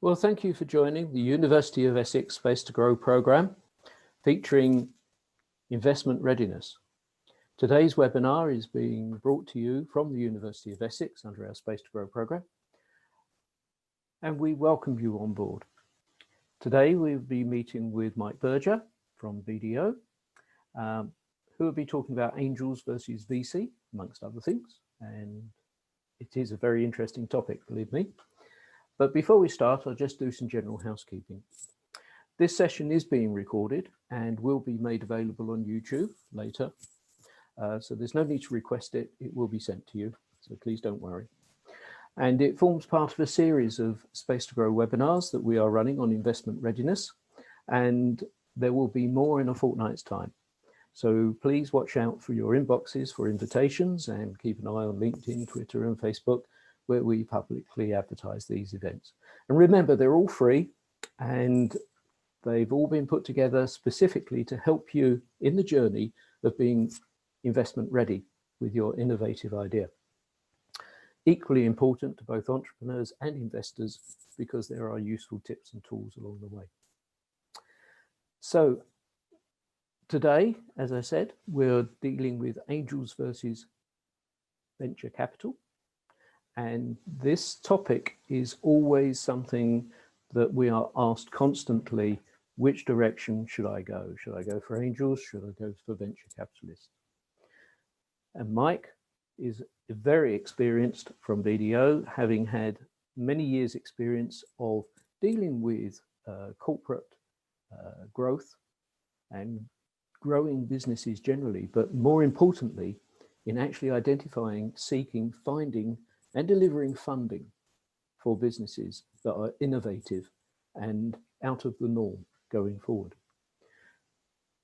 Well, thank you for joining the University of Essex Space to Grow programme featuring investment readiness. Today's webinar is being brought to you from the University of Essex under our Space to Grow programme, and we welcome you on board. Today we'll be meeting with Mike Berger from BDO, who will be talking about angels versus VC, amongst other things, and it is a very interesting topic, believe me. But before we start, I'll just do some general housekeeping. This session is being recorded and will be made available on YouTube later. So there's no need to request it. It will be sent to you, so please don't worry. And it forms part of a series of Space to Grow webinars that we are running on investment readiness, and there will be more in a fortnight's time. So please watch out for your inboxes for invitations and keep an eye on LinkedIn, Twitter and Facebook, where we publicly advertise these events. And remember, they're all free and they've all been put together specifically to help you in the journey of being investment ready with your innovative idea. Equally important to both entrepreneurs and investors because there are useful tips and tools along the way. So today, as I said, we're dealing with angels versus venture capital. And this topic is always something that we are asked constantly, which direction should I go? Should I go for angels? Should I go for venture capitalists? And Mike is very experienced from BDO, having had many years experience of dealing with corporate growth and growing businesses generally, but more importantly, in actually identifying, seeking, finding, and delivering funding for businesses that are innovative and out of the norm going forward.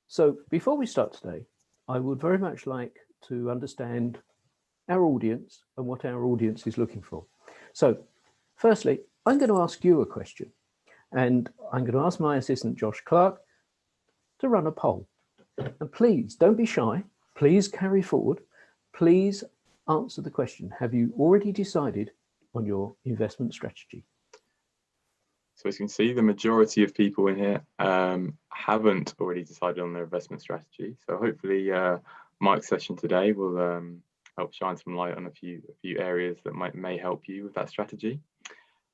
So before we start today, I would very much like to understand our audience and what our audience is looking for. So firstly, I'm going to ask you a question, and I'm going to ask my assistant, Josh Clark, to run a poll. And please don't be shy. Please carry forward. Please answer the question. Have you already decided on your investment strategy? So as you can see, the majority of people in here haven't already decided on their investment strategy. So hopefully Mike's session today will help shine some light on a few areas that may help you with that strategy.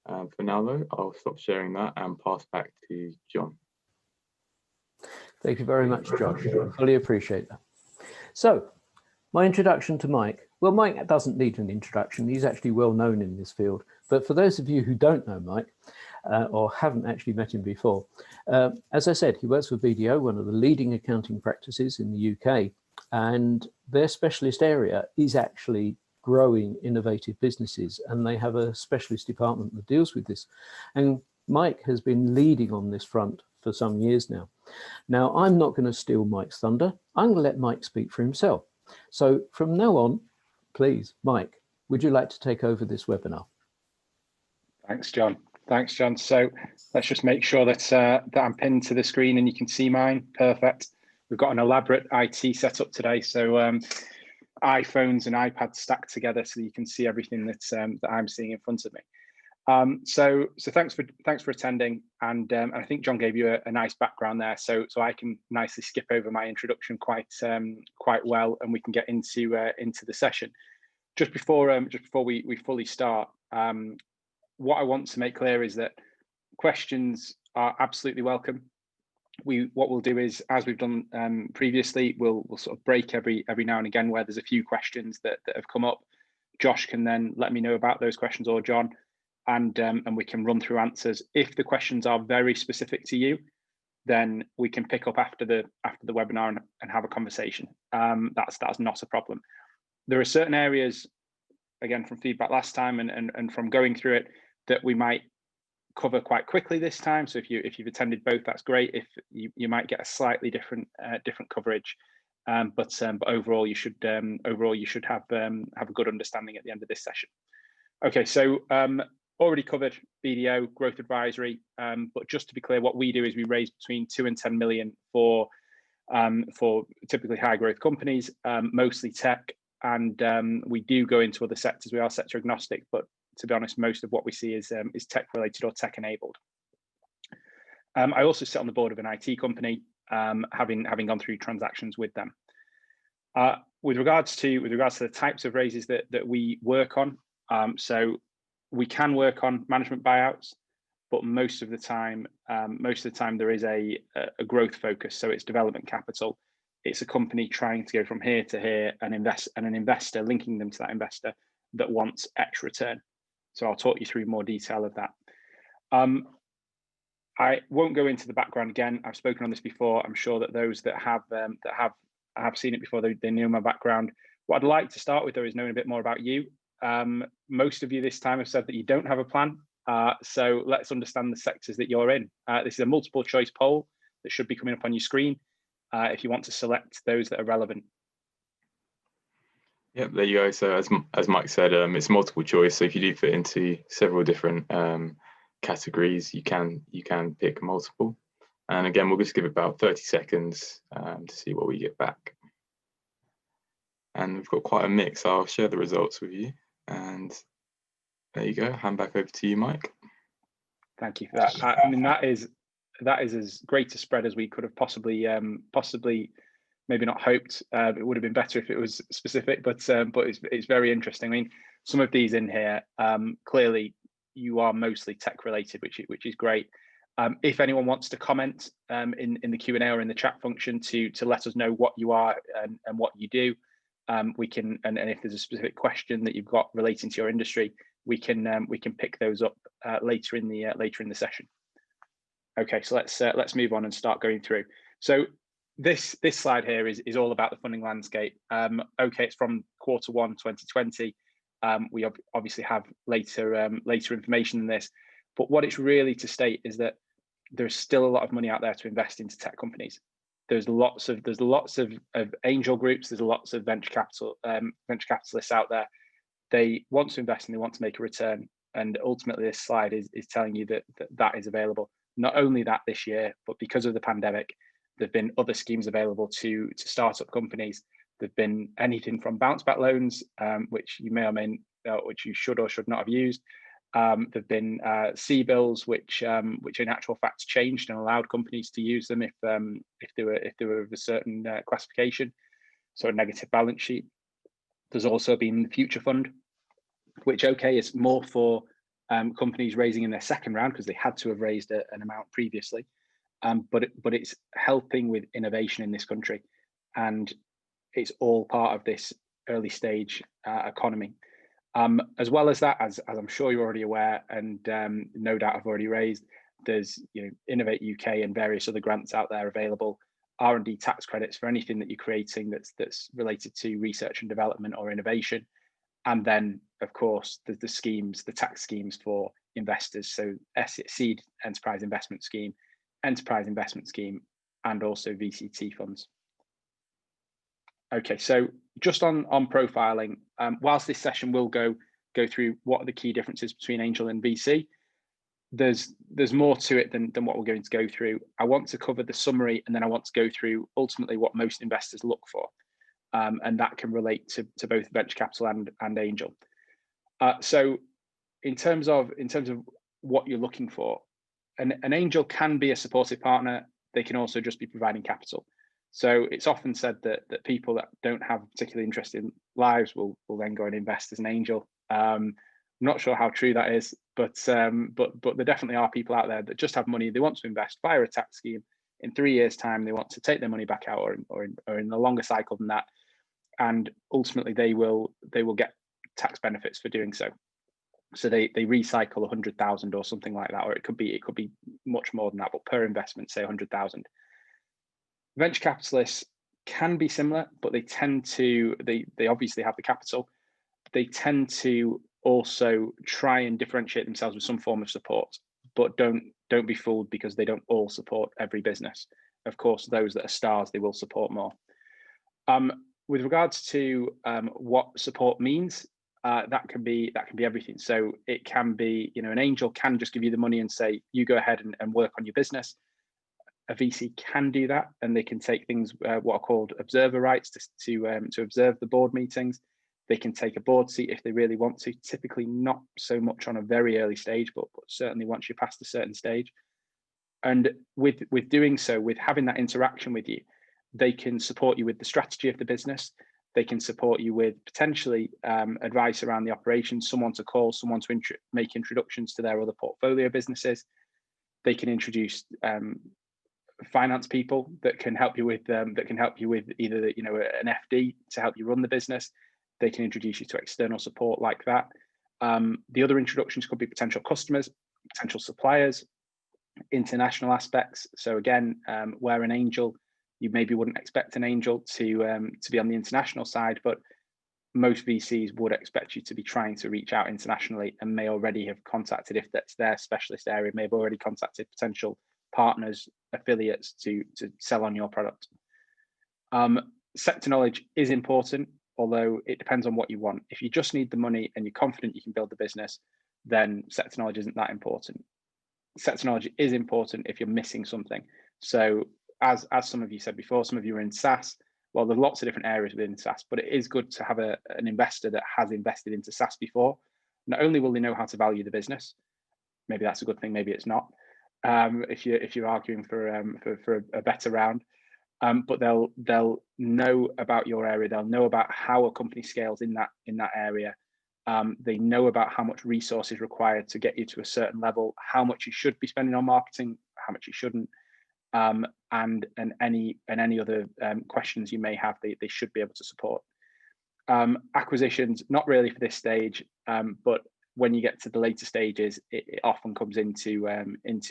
For now though, I'll stop sharing that and pass back to John. Thank you very much, Josh. I fully appreciate that. So my introduction to Mike. Well, Mike doesn't need an introduction. He's actually well known in this field. But for those of you who don't know Mike or haven't actually met him before, as I said, he works for BDO, one of the leading accounting practices in the UK. And their specialist area is actually growing innovative businesses. And they have a specialist department that deals with this. And Mike has been leading on this front for some years now. Now, I'm not going to steal Mike's thunder. I'm going to let Mike speak for himself. So from now on, please, Mike, would you like to take over this webinar? Thanks, John. Thanks, John. So let's just make sure that that I'm pinned to the screen and you can see mine. Perfect. We've got an elaborate IT setup today. So iPhones and iPads stacked together so you can see everything that I'm seeing in front of me. So thanks for attending, and I think John gave you a nice background there, so I can nicely skip over my introduction quite well, and we can get into the session. Just before we fully start, what I want to make clear is that questions are absolutely welcome. What we'll do is, as we've done previously, we'll sort of break every now and again where there's a few questions that have come up. Josh can then let me know about those questions, or John. And we can run through answers. If the questions are very specific to you, then we can pick up after the webinar and have a conversation. That's not a problem. There are certain areas, again from feedback last time and from going through it, that we might cover quite quickly this time. So if you've attended both, that's great. If you might get a slightly different coverage, but overall you should have a good understanding at the end of this session. Okay, so already covered BDO growth advisory, but just to be clear, what we do is we raise between 2 and 10 million for typically high growth companies, mostly tech, and we do go into other sectors. We are sector agnostic, but to be honest, most of what we see is tech related or tech enabled. I also sit on the board of an IT company, having gone through transactions with them. With regards to the types of raises that we work on, so we can work on management buyouts, but most of the time there is a growth focus. So it's development capital. It's a company trying to go from here to here and invest, and an investor linking them to that investor that wants X return. So I'll talk you through more detail of that. I won't go into the background again. I've spoken on this before. I'm sure that those that have seen it before, they know my background. What I'd like to start with, though, is knowing a bit more about you. Most of you this time have said that you don't have a plan. So let's understand the sectors that you're in. This is a multiple choice poll that should be coming up on your screen if you want to select those that are relevant. Yeah, there you go. So as Mike said, it's multiple choice. So if you do fit into several different categories, you can pick multiple. And again, we'll just give it about 30 seconds to see what we get back. And we've got quite a mix. I'll share the results with you. And there you go. Hand back over to you, Mike. Thank you for that. I mean, that is as great a spread as we could have possibly maybe not hoped. It would have been better if it was specific, but it's very interesting. I mean, some of these in here, clearly you are mostly tech related, which is great. If anyone wants to comment in the Q&A or in the chat function to let us know what you are and what you do, we can, and if there's a specific question that you've got relating to your industry, we can pick those up later in the session. Okay, so let's move on and start going through. So this slide here is all about the funding landscape. Okay, it's from Q1 2020. We obviously have later information than this, but what it's really to state is that there's still a lot of money out there to invest into tech companies. There's lots of angel groups. There's lots of venture capitalists out there. They want to invest and they want to make a return. And ultimately, this slide is telling you that is available. Not only that this year, but because of the pandemic, there've been other schemes available to startup companies. There've been anything from bounce back loans, which you may or may which you should or should not have used. There've been C-bills, which in actual fact changed and allowed companies to use them if they were of a certain classification, so a negative balance sheet. There's also been the Future Fund, which is more for companies raising in their second round because they had to have raised an amount previously, but it's helping with innovation in this country, and it's all part of this early stage economy. As well as that, as I'm sure you're already aware, and no doubt I've already raised, there's Innovate UK and various other grants out there available, R&D tax credits for anything that you're creating that's related to research and development or innovation, and then of course the schemes, the tax schemes for investors, so Seed Enterprise Investment Scheme, Enterprise Investment Scheme, and also VCT funds. Okay, so just on profiling, whilst this session will go through what are the key differences between angel and VC, there's more to it than what we're going to go through. I want to cover the summary, and then I want to go through ultimately what most investors look for, and that can relate to both venture capital and angel. So in terms of what you're looking for, an angel can be a supportive partner. They can also just be providing capital. So it's often said that people that don't have particularly interesting lives will then go and invest as an angel. I'm not sure how true that is, but there definitely are people out there that just have money. They want to invest via a tax scheme. In 3 years' time, they want to take their money back out, or in a longer cycle than that, and ultimately they will get tax benefits for doing so. So they recycle 100,000 or something like that, or it could be much more than that, but per investment, say 100,000. Venture capitalists can be similar, but they tend to, they obviously have the capital. They tend to also try and differentiate themselves with some form of support, but don't be fooled, because they don't all support every business. Of course, those that are stars, they will support more. With regards to what support means, that can be everything. So it can be, an angel can just give you the money and say, you go ahead and work on your business. A VC can do that, and they can take things what are called observer rights to observe the board meetings. They can take a board seat if they really want to, typically not so much on a very early stage, but certainly once you're past a certain stage. And with doing so, with having that interaction with you, they can support you with the strategy of the business. They can support you with potentially advice around the operations, someone to call, someone to make introductions to their other portfolio businesses. They can introduce finance people that can help you with either an FD to help you run the business. They can introduce you to external support like that. The other introductions could be potential customers, potential suppliers, international aspects. So again, where an angel, you maybe wouldn't expect an angel to be on the international side, but most VCs would expect you to be trying to reach out internationally, and may already have contacted, if that's their specialist area, may have already contacted potential partners, affiliates to sell on your product. Sector knowledge is important, although it depends on what you want. If you just need the money and you're confident you can build the business, then sector knowledge isn't that important. Sector knowledge is important if you're missing something. So as some of you said before, some of you are in SaaS. Well, there's lots of different areas within SaaS, but it is good to have an investor that has invested into SaaS before. Not only will they know how to value the business, maybe that's a good thing, maybe it's not, if you're arguing for a better round, but they'll know about your area. They'll know about how a company scales in that area. They know about how much resource is required to get you to a certain level, how much you should be spending on marketing, how much you shouldn't, and any other questions you may have, they should be able to support. Acquisitions, not really for this stage, but when you get to the later stages, it often comes into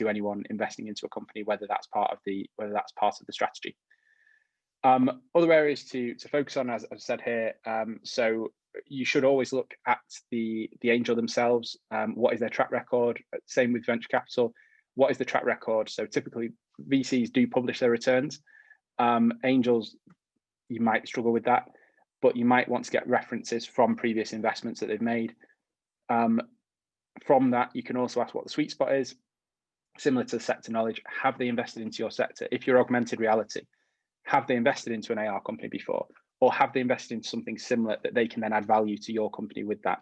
anyone investing into a company, whether that's part of the strategy. Other areas to focus on, as I've said here, so you should always look at the angel themselves. What is their track record? Same with venture capital. What is the track record? So typically VCs do publish their returns. Angels, you might struggle with that, but you might want to get references from previous investments that they've made. From that, you can also ask what the sweet spot is. Similar to the sector knowledge, have they invested into your sector? If you're augmented reality, have they invested into an AR company before? Or have they invested into something similar that they can then add value to your company with that?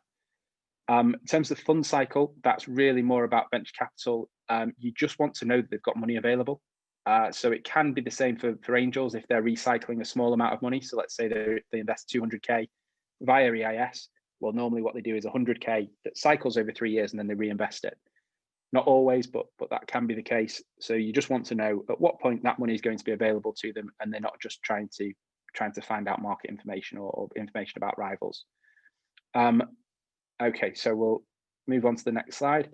In terms of fund cycle, that's really more about venture capital. You just want to know that they've got money available. So it can be the same for angels if they're recycling a small amount of money. So let's say they invest 200K via EIS. Well, normally what they do is 100K that cycles over 3 years and then they reinvest it. Not always, but that can be the case. So you just want to know at what point that money is going to be available to them, and they're not just trying to find out market information or information about rivals. Okay, so we'll move on to the next slide.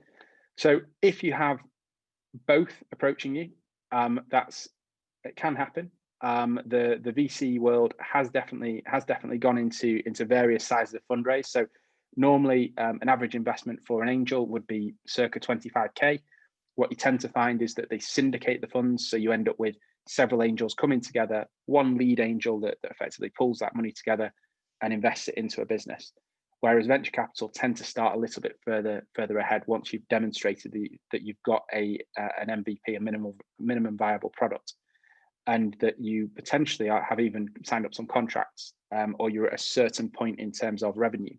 So if you have both approaching you, it can happen. The VC world has definitely gone into various sizes of fundraise. So normally an average investment for an angel would be circa 25K. What you tend to find is that they syndicate the funds. So you end up with several angels coming together, one lead angel that effectively pulls that money together and invests it into a business. Whereas venture capital tend to start a little bit further ahead once you've demonstrated that you've got an MVP, a minimum viable product, and that you potentially have even signed up some contracts, or you're at a certain point in terms of revenue,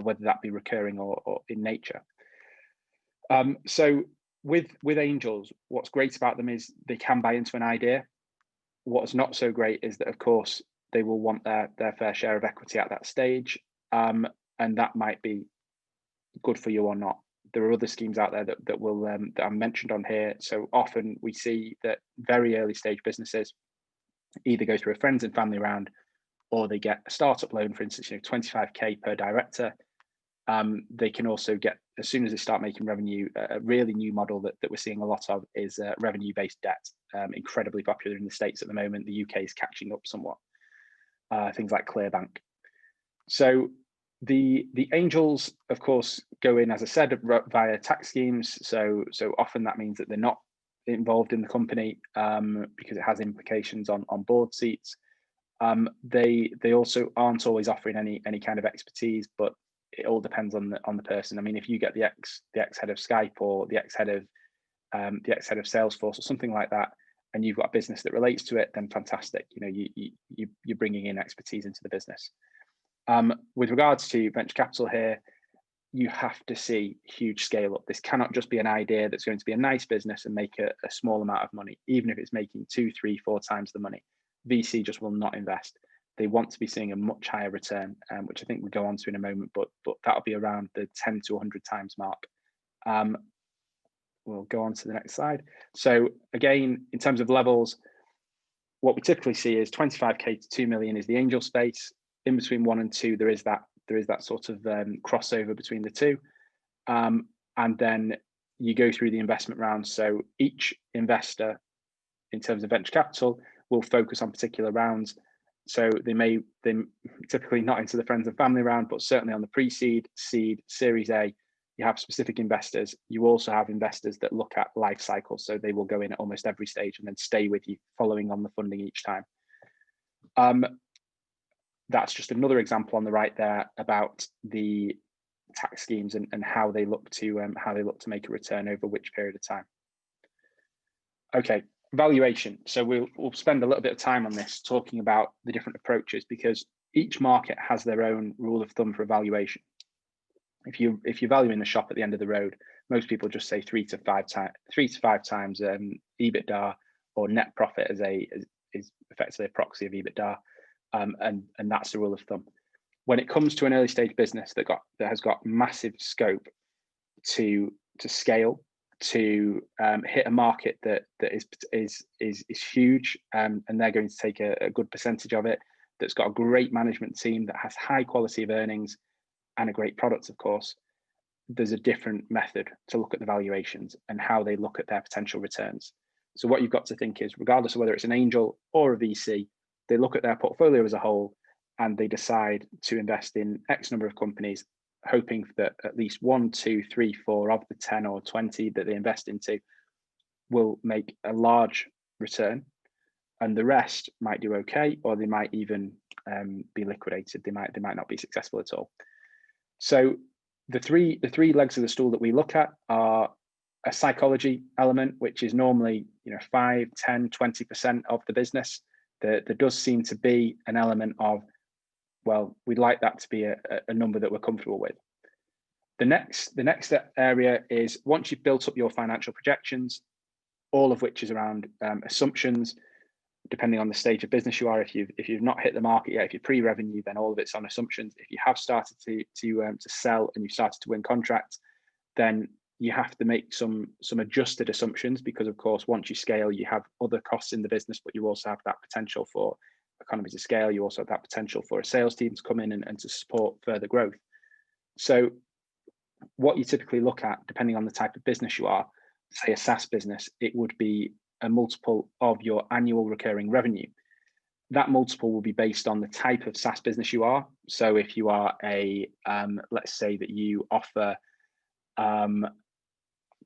whether that be recurring or in nature. So with angels, what's great about them is they can buy into an idea. What's not so great is that, of course, they will want their fair share of equity at that stage. And that might be good for you or not. There are other schemes out there that are mentioned on here. So often we see that very early stage businesses either go through a friends and family round, or they get a startup loan, for instance, 25K per director. They can also get, as soon as they start making revenue, a really new model that we're seeing a lot of is revenue-based debt, incredibly popular in the States at the moment. The UK is catching up somewhat. Things like Clearbank. So the angels, of course, go in, as I said, via tax schemes. So often that means that they're not involved in the company because it has implications on board seats. They also aren't always offering any kind of expertise, but it all depends on the person. I mean, if you get the ex head of Skype or the ex head of Salesforce or something like that, and you've got a business that relates to it, then fantastic. You're bringing in expertise into the business. With regards to venture capital here, you have to see huge scale up. This cannot just be an idea that's going to be a nice business and make a small amount of money, even if it's making 2, 3, 4 times the money. VC just will not invest. They want to be seeing a much higher return, which I think we'll go on to in a moment, but that'll be around the 10 to 100 times mark. We'll go on to the next slide. So again, in terms of levels, what we typically see is 25k to 2 million is the angel space. In between 1 and 2, there is that sort of crossover between the two, and then you go through the investment rounds. So each investor, in terms of venture capital, will focus on particular rounds. So they typically not into the friends and family round, but certainly on the pre-seed, seed, Series A, you have specific investors. You also have investors that look at life cycles, so they will go in at almost every stage and then stay with you, following on the funding each time. That's just another example on the right there about the tax schemes and how they look to make a return over which period of time. Okay, valuation. So we'll spend a little bit of time on this, talking about the different approaches, because each market has their own rule of thumb for evaluation. If you're valuing the shop at the end of the road, most people just say 3 to 5 times EBITDA, or net profit is effectively a proxy of EBITDA. And that's the rule of thumb. When it comes to an early stage business that has got massive scope to scale, to hit a market that is huge, and they're going to take a good percentage of it, that's got a great management team, that has high quality of earnings and a great product, of course, there's a different method to look at the valuations and how they look at their potential returns. So what you've got to think is, regardless of whether it's an angel or a VC, they look at their portfolio as a whole and they decide to invest in X number of companies, hoping that at least 1, 2, 3, 4 of the 10 or 20 that they invest into will make a large return, and the rest might do okay, or they might even be liquidated. They might not be successful at all. So the three legs of the stool that we look at are a psychology element, which is normally 5, 10, 20% of the business. There does seem to be an element of, well, we'd like that to be a number that we're comfortable with. The next area is, once you've built up your financial projections, all of which is around assumptions, depending on the stage of business you are. If you've not hit the market yet, if you're pre-revenue, then all of it's on assumptions. If you have started to sell and you've started to win contracts, then you have to make some adjusted assumptions, because of course, once you scale, you have other costs in the business, but you also have that potential for economies of scale. You also have that potential for a sales team to come in and to support further growth. So what you typically look at, depending on the type of business you are, say a SaaS business, it would be a multiple of your annual recurring revenue. That multiple will be based on the type of SaaS business you are. So if you are let's say that you offer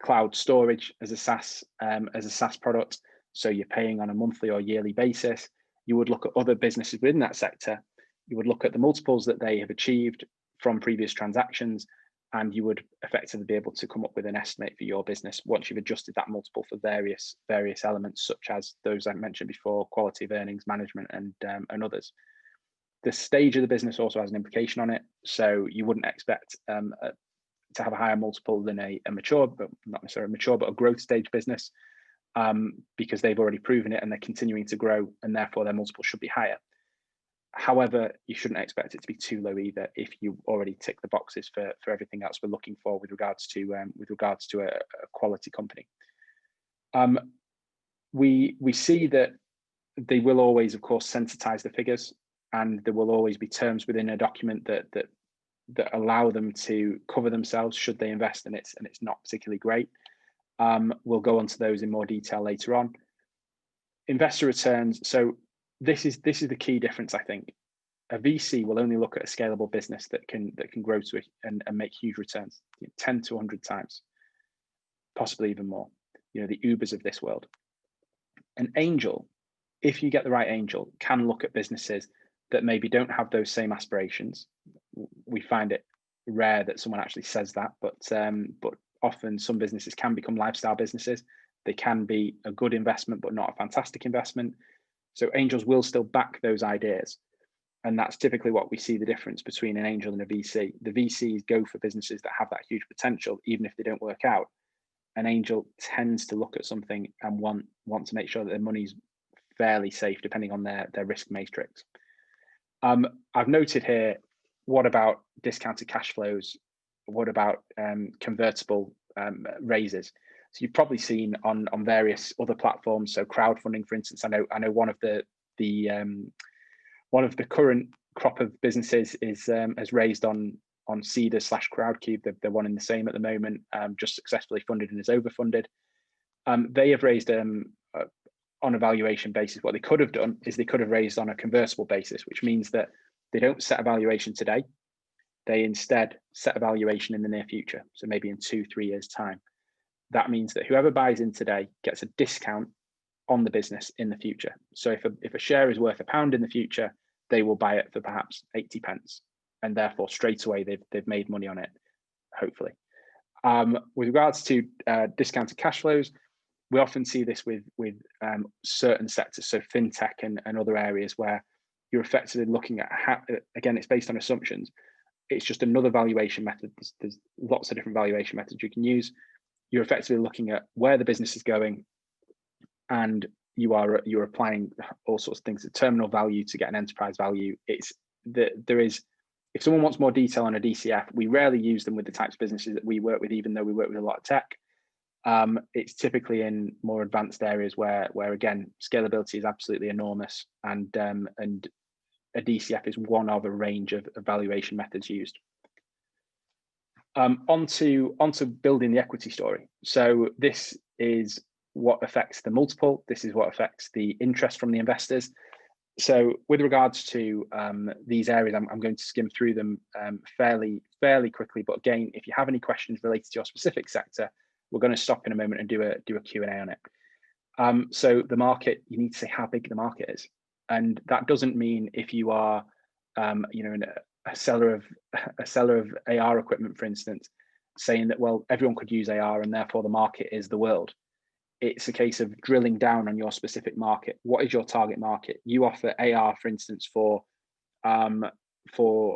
cloud storage as a SaaS product, so you're paying on a monthly or yearly basis, you would look at other businesses within that sector. You would look at the multiples that they have achieved from previous transactions, and you would effectively be able to come up with an estimate for your business once you've adjusted that multiple for various elements, such as those I mentioned before: quality of earnings, management, and others. The stage of the business also has an implication on it. So you wouldn't expect to have a higher multiple than a mature, but not necessarily mature, but a growth stage business, because they've already proven it and they're continuing to grow, and therefore their multiple should be higher. However, you shouldn't expect it to be too low either, if you already tick the boxes for everything else we're looking for with regards to a quality company. We see that they will always, of course, sensitize the figures, and there will always be terms within a document that allow them to cover themselves should they invest, and it's not particularly great. We'll go on to those in more detail later on. Investor returns. So this is the key difference, I think. A VC will only look at a scalable business that can grow to it and make huge returns, 10 to 100 times, possibly even more. The Ubers of this world. An angel, if you get the right angel, can look at businesses that maybe don't have those same aspirations. We find it rare that someone actually says that, but often some businesses can become lifestyle businesses. They can be a good investment, but not a fantastic investment. So angels will still back those ideas. And that's typically what we see the difference between an angel and a VC. The VCs go for businesses that have that huge potential, even if they don't work out. An angel tends to look at something and want to make sure that their money's fairly safe, depending on their risk matrix. I've noted here, what about discounted cash flows? What about convertible raises? So you've probably seen on various other platforms. So crowdfunding, for instance, I know one of the current crop of businesses is has raised on Cedar/Crowdcube. They're one in the same at the moment, just successfully funded and is overfunded. They have raised on a valuation basis. What they could have done is they could have raised on a convertible basis, which means that they don't set a valuation today. They instead set a valuation in the near future. So maybe in 2-3 years' time. That means that whoever buys in today gets a discount on the business in the future. So if a share is worth £1 in the future, they will buy it for perhaps 80p, and therefore straight away they've made money on it, hopefully. With regards to discounted cash flows, we often see this with certain sectors, so fintech and other areas where you're effectively looking at how, again, it's based on assumptions. It's just another valuation method. There's lots of different valuation methods you can use. You're effectively looking at where the business is going, and you're applying all sorts of things, the terminal value to get an enterprise value. It's there is, if someone wants more detail on a DCF, we rarely use them with the types of businesses that we work with, even though we work with a lot of tech. It's typically in more advanced areas where again, scalability is absolutely enormous, and a DCF is one of a range of valuation methods used. Onto building the equity story. So this is what affects the multiple. This is what affects the interest from the investors. So with regards to these areas, I'm going to skim through them fairly quickly. But again, if you have any questions related to your specific sector, we're going to stop in a moment and do a Q&A on it. So the market, you need to say how big the market is, and that doesn't mean if you are, a seller of AR equipment, for instance, saying that, well, everyone could use AR and therefore the market is the world. It's a case of drilling down on your specific market. What is your target market? You offer AR, for instance, for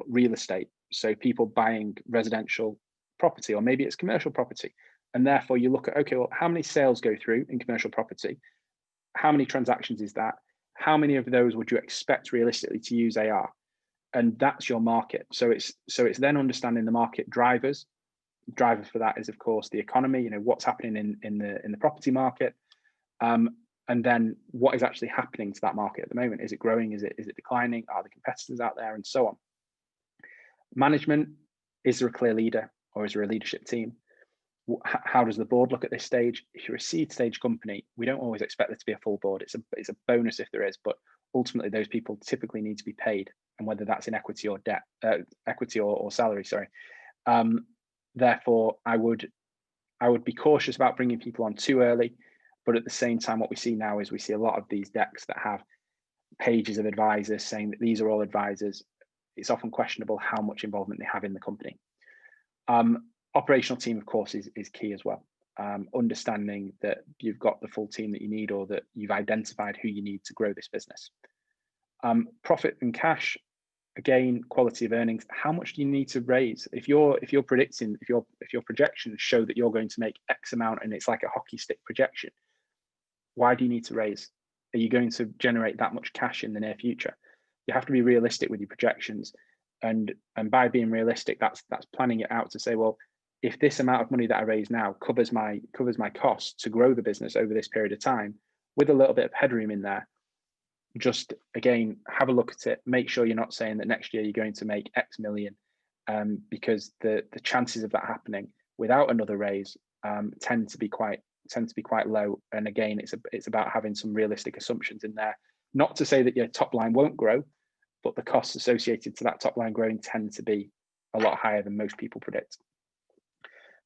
real estate, so people buying residential property, or maybe it's commercial property, and therefore you look at, okay, well, how many sales go through in commercial property? How many transactions is that? How many of those would you expect realistically to use AR? And that's your market. So it's then understanding the market drivers. Driver for that is, of course, the economy. What's happening in the property market, and then what is actually happening to that market at the moment. Is it growing? Is it declining? Are there competitors out there, and so on? Management, is there a clear leader, or is there a leadership team? How does the board look at this stage? If you're a seed stage company, we don't always expect there to be a full board. It's a bonus if there is, but ultimately those people typically need to be paid, and whether that's in equity or debt, equity or salary, sorry. Therefore, I would be cautious about bringing people on too early, but at the same time, what we see now is we see a lot of these decks that have pages of advisors saying that these are all advisors. It's often questionable how much involvement they have in the company. Operational team, of course, is key as well. Understanding that you've got the full team that you need, or that you've identified who you need to grow this business. Profit and cash. Again, quality of earnings. How much do you need to raise? If your projections show that you're going to make X amount and it's like a hockey stick projection, why do you need to raise? Are you going to generate that much cash in the near future? You have to be realistic with your projections, and by being realistic, that's planning it out to say, well, if this amount of money that I raise now covers my costs to grow the business over this period of time, with a little bit of headroom in there, just again, have a look at it. Make sure you're not saying that next year you're going to make X million, because the chances of that happening without another raise tend to be quite low. And again, it's about having some realistic assumptions in there. Not to say that your top line won't grow, but the costs associated to that top line growing tend to be a lot higher than most people predict.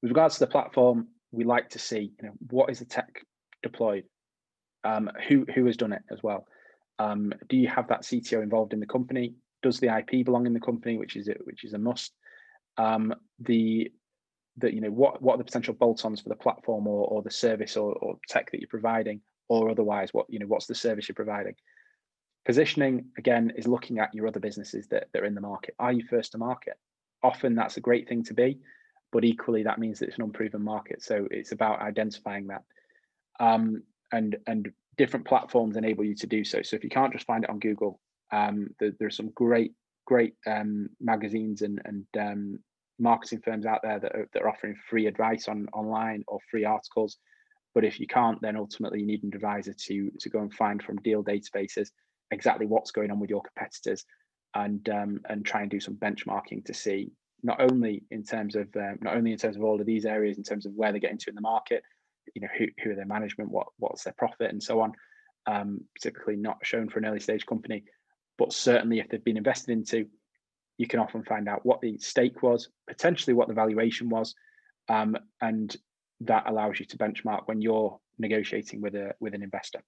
With regards to the platform, we like to see, what is the tech deployed? Who has done it as well? Do you have that CTO involved in the company? Does the IP belong in the company, which is a must? What are the potential bolt-ons for the platform or the service or tech that you're providing, or otherwise, what's the service you're providing? Positioning, again, is looking at your other businesses that are in the market. Are you first to market? Often that's a great thing to be, but equally that means that it's an unproven market. So it's about identifying that. And different platforms enable you to do so. So if you can't just find it on Google, there's some great magazines and marketing firms out there that are offering free advice online or free articles. But if you can't, then ultimately you need an advisor to go and find from deal databases exactly what's going on with your competitors, and try and do some benchmarking to see not only in terms of all of these areas, in terms of where they're getting to in the market, you know, who are their management, what's their profit, and so on. Typically not shown for an early stage company, but certainly if they've been invested into, you can often find out what the stake was, potentially what the valuation was, and that allows you to benchmark when you're negotiating with an investor.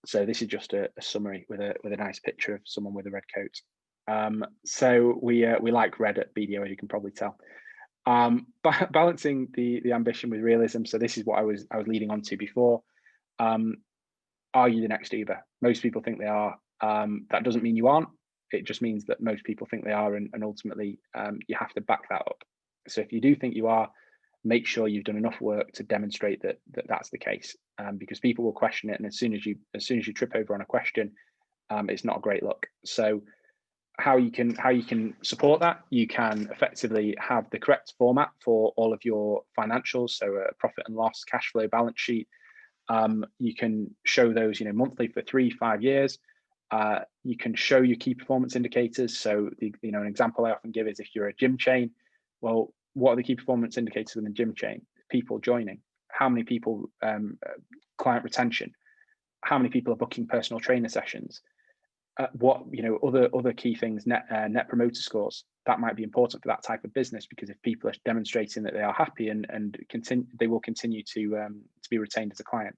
So this is just a summary with a nice picture of someone with a red coat. So we like red at BDO, as you can probably tell. Balancing the ambition with realism. So this is what I was leading on to before. Are you the next Uber? Most people think they are. That doesn't mean you aren't. It just means that most people think they are, and ultimately you have to back that up. So if you do think you are, make sure you've done enough work to demonstrate that that's the case, because people will question it, and as soon as you trip over on a question, it's not a great look. So how you can support that, you can effectively have the correct format for all of your financials, so a profit and loss, cash flow, balance sheet. You can show those, you know, monthly for 3-5 years. You can show your key performance indicators. So an example I often give is if you're a gym chain, well, what are the key performance indicators within the gym chain? People joining, how many people, client retention, how many people are booking personal trainer sessions, what, you know, other key things, net promoter scores. That might be important for that type of business, because if people are demonstrating that they are happy and continue, they will continue to be retained as a client.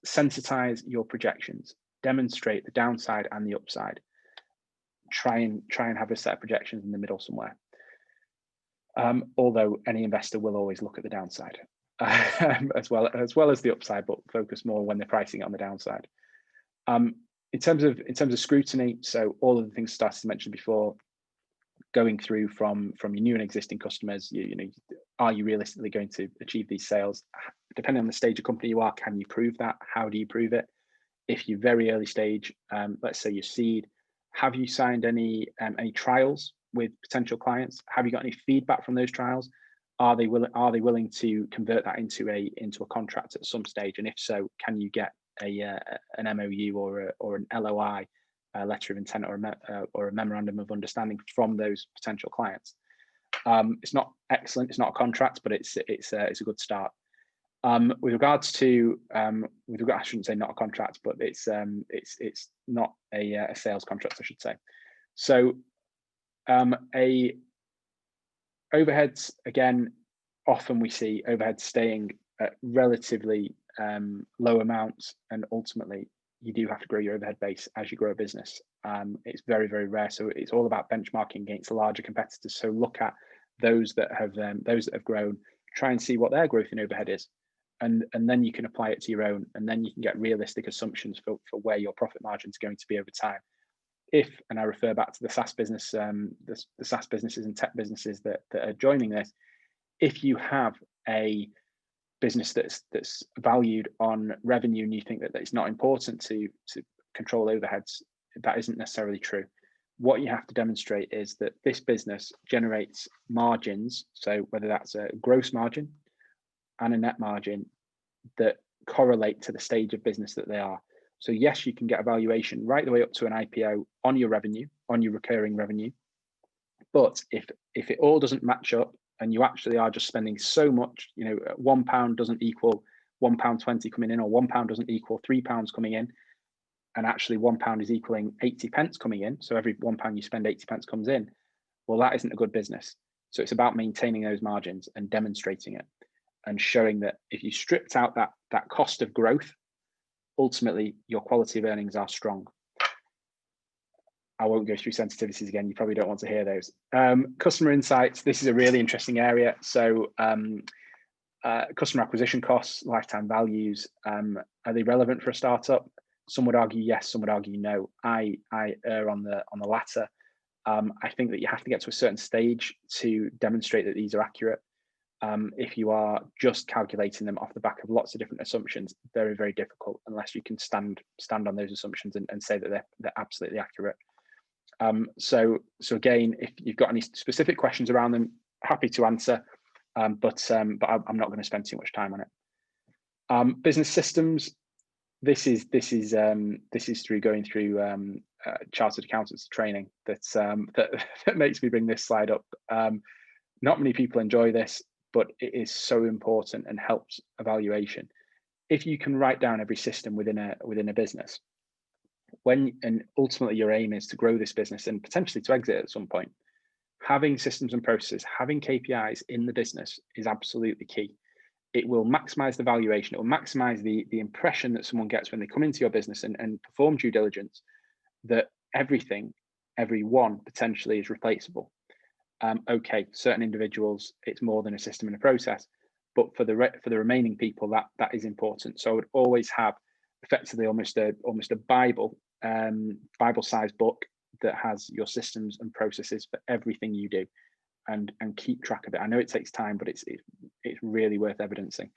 Sensitize your projections, demonstrate the downside and the upside. Try and have a set of projections in the middle somewhere. Although any investor will always look at the downside as well as the upside, but focus more when they're pricing it on the downside. In terms of scrutiny, so all of the things started to mention before, going through from your new and existing customers, you know, are you realistically going to achieve these sales? Depending on the stage of company you are, can you prove that? How do you prove it? If you're very early stage, let's say you're seed, have you signed any trials with potential clients? Have you got any feedback from those trials? Are they willing to convert that into a contract at some stage? And if so, can you get an MOU or an LOI, a letter of intent, or a memorandum of understanding from those potential clients? It's not excellent, it's not a contract, but it's a good start. With regards to I shouldn't say not a contract, but it's not a sales contract, I should say. So overheads, again, often we see overheads staying at relatively low amounts, and ultimately you do have to grow your overhead base as you grow a business. It's very, very rare, so it's all about benchmarking against the larger competitors. So look at those that have grown, try and see what their growth in overhead is, and then you can apply it to your own, and then you can get realistic assumptions for where your profit margin is going to be over time. And I refer back to the SaaS business, the SaaS businesses and tech businesses that are joining this, if you have a business that's valued on revenue and you think that it's not important to control overheads, that isn't necessarily true. What you have to demonstrate is that this business generates margins, so whether that's a gross margin and a net margin, that correlate to the stage of business that they are. So yes, you can get a valuation right the way up to an IPO on your revenue, on your recurring revenue. But if it all doesn't match up and you actually are just spending so much, you know, £1 doesn't equal £1.20 coming in, or £1 doesn't equal £3 coming in, and actually £1 is equaling 80 pence coming in, so every £1 you spend 80 pence comes in, well, that isn't a good business. So it's about maintaining those margins and demonstrating it and showing that if you stripped out that cost of growth, ultimately your quality of earnings are strong. I won't go through sensitivities again, you probably don't want to hear those. Customer insights, this is a really interesting area. So customer acquisition costs, lifetime values, are they relevant for a startup? Some would argue yes, some would argue no. I err on the latter. I think that you have to get to a certain stage to demonstrate that these are accurate. If you are just calculating them off the back of lots of different assumptions, very, very difficult unless you can stand on those assumptions and say that they're absolutely accurate. So again, if you've got any specific questions around them, happy to answer, but I'm not going to spend too much time on it. Business systems. This is through going through chartered accountants training that makes me bring this slide up. Not many people enjoy this, but it is so important and helps evaluation. If you can write down every system within a business, and ultimately your aim is to grow this business and potentially to exit at some point, having systems and processes, having KPIs in the business is absolutely key. It will maximize the valuation. It will maximize the impression that someone gets when they come into your business and perform due diligence, that everyone potentially is replaceable. Okay, certain individuals, it's more than a system and a process, but for the remaining people, that is important. So I would always have effectively almost a Bible-sized book that has your systems and processes for everything you do, and keep track of it. I know it takes time, but it's really worth evidencing.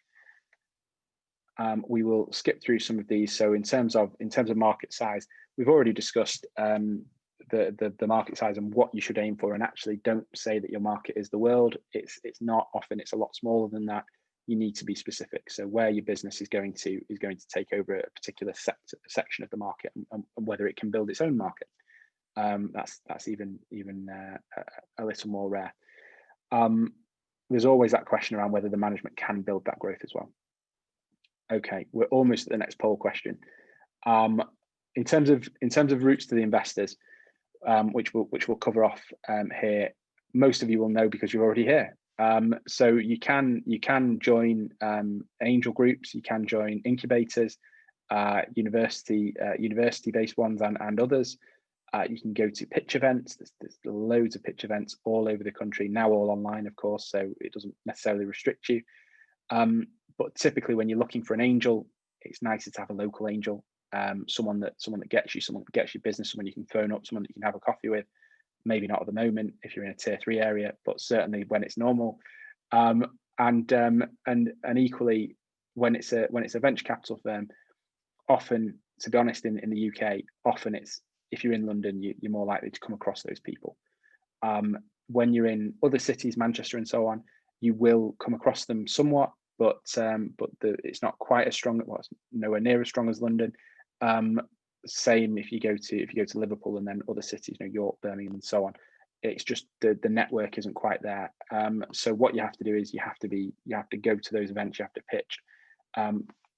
We will skip through some of these. So in terms of market size, we've already discussed the market size and what you should aim for, and actually don't say that your market is the world. It's not. Often it's a lot smaller than that. You need to be specific. So where your business is going to take over a particular section of the market, and whether it can build its own market. That's even a little more rare. There's always that question around whether the management can build that growth as well. Okay, we're almost at the next poll question. In terms of routes to the investors, which we'll cover off here. Most of you will know because you're already here. So you can join angel groups, you can join incubators, university-based ones and others. You can go to pitch events. There's loads of pitch events all over the country, now all online, of course, so it doesn't necessarily restrict you. But typically when you're looking for an angel, it's nicer to have a local angel, someone that gets you, someone that gets your business, someone you can phone up, someone that you can have a coffee with. Maybe not at the moment if you're in a tier 3 area, but certainly when it's normal. And equally when it's a venture capital firm, often, to be honest, in the UK, often it's, if you're in London, you're more likely to come across those people. When you're in other cities, Manchester and so on, you will come across them somewhat, but it's not quite as strong. Well, it's nowhere near as strong as London. Same if you go to Liverpool and then other cities, York, Birmingham, and so on. It's just the network isn't quite there. So what you have to do is you have to go to those events, you have to pitch,